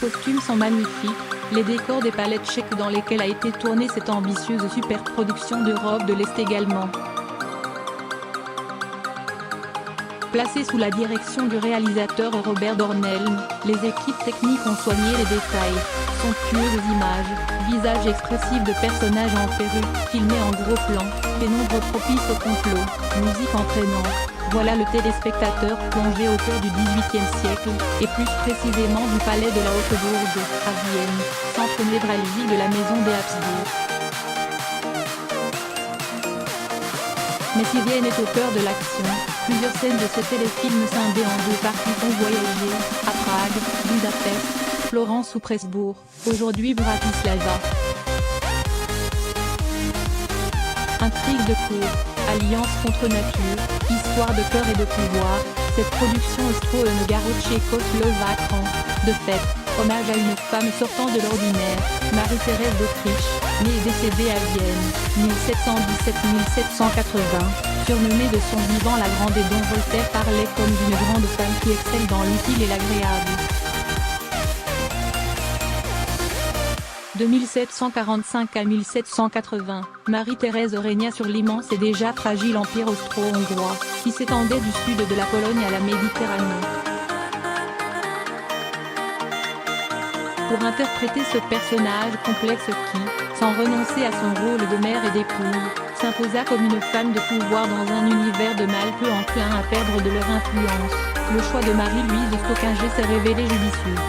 costumes sont magnifiques, les décors des palettes tchèques dans lesquelles a été tournée cette ambitieuse superproduction d'Europe de l'Est également. Placé sous la direction du réalisateur Robert Dornelm, les équipes techniques ont soigné les détails. Somptueuses images, visages expressifs de personnages en perruque, filmés en gros plan, pénombre propice au complot, musique entraînante. Voilà le téléspectateur plongé au cœur du XVIIIe siècle, et plus précisément du palais de la Haute-Bourg, à Vienne, centre névralgique de la maison des Habsbourg. Mais si Vienne est au cœur de l'action, plusieurs scènes de ce téléfilm scindé en deux parties font voyager, à Prague, Budapest, Florence ou Presbourg, aujourd'hui Bratislava. Intrigue de cour, alliance contre nature, histoire de peur et de pouvoir, cette production austro-hungaro-tchécoslovaque rend, de fait, hommage à une femme sortant de l'ordinaire, Marie-Thérèse d'Autriche, née et décédée à Vienne, 1717-1780, surnommée de son vivant la Grande et dont Voltaire parlait comme d'une grande femme qui excelle dans l'utile et l'agréable. De 1745 à 1780, Marie-Thérèse régna sur l'immense et déjà fragile empire austro-hongrois, qui s'étendait du sud de la Pologne à la Méditerranée. Pour interpréter ce personnage complexe qui, sans renoncer à son rôle de mère et d'épouse, s'imposa comme une femme de pouvoir dans un univers de mâles peu enclins à perdre de leur influence, le choix de Marie-Louise de Stockinger s'est révélé judicieux.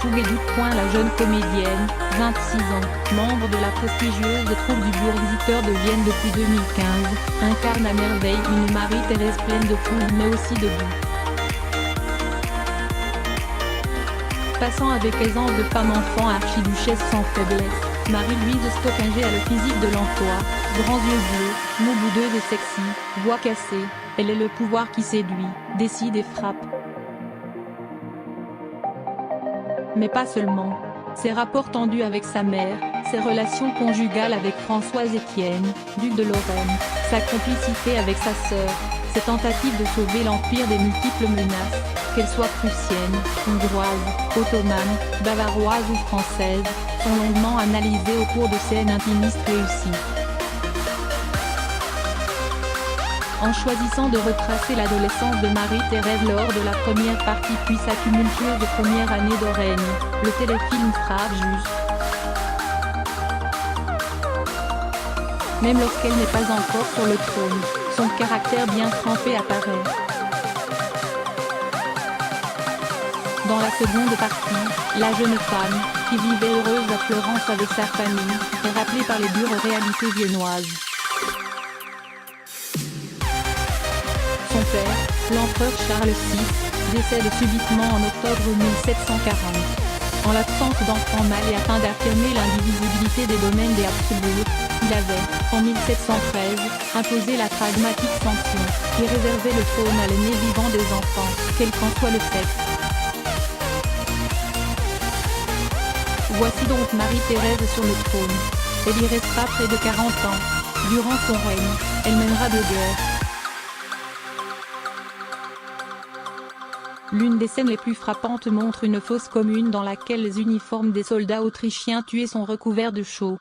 Fougue et doute point la jeune comédienne, 26 ans, membre de la prestigieuse troupe du Burgtheater de Vienne depuis 2015, incarne à merveille une Marie-Thérèse pleine de fougue mais aussi de goût. Passant avec aisance de femme-enfant à archiduchesse sans faiblesse, Marie-Louise Stockinger a le physique de l'emploi, grands yeux bleus, mots boudeuse et sexy, voix cassée, elle est le pouvoir qui séduit, décide et frappe. Mais pas seulement. Ses rapports tendus avec sa mère, ses relations conjugales avec Françoise Étienne, duc de Lorraine, sa complicité avec sa sœur, ses tentatives de sauver l'Empire des multiples menaces, qu'elles soient prussiennes, hongroises, ottomanes, bavaroises ou françaises, sont longuement analysées au cours de scènes intimistes réussies. En choisissant de retracer l'adolescence de Marie-Thérèse lors de la première partie puis sa tumultueuse première année de règne, le téléfilm frappe juste. Même lorsqu'elle n'est pas encore sur le trône, son caractère bien trempé apparaît. Dans la seconde partie, la jeune femme, qui vivait heureuse à Florence avec sa famille, est rappelée par les dures réalités viennoises. Son père, l'empereur Charles VI, décède subitement en octobre 1740. En l'absence d'enfants mâles et afin d'affirmer l'indivisibilité des domaines des Habsbourg, il avait, en 1713, imposé la pragmatique sanction, qui réservait le trône à l'aîné vivant des enfants, quel qu'en soit le sexe. Voici donc Marie-Thérèse sur le trône. Elle y restera près de 40 ans. Durant son règne, elle mènera deux guerres. L'une des scènes les plus frappantes montre une fosse commune dans laquelle les uniformes des soldats autrichiens tués sont recouverts de chaux.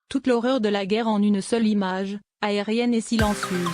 Toute l'horreur de la guerre en une seule image, aérienne et silencieuse.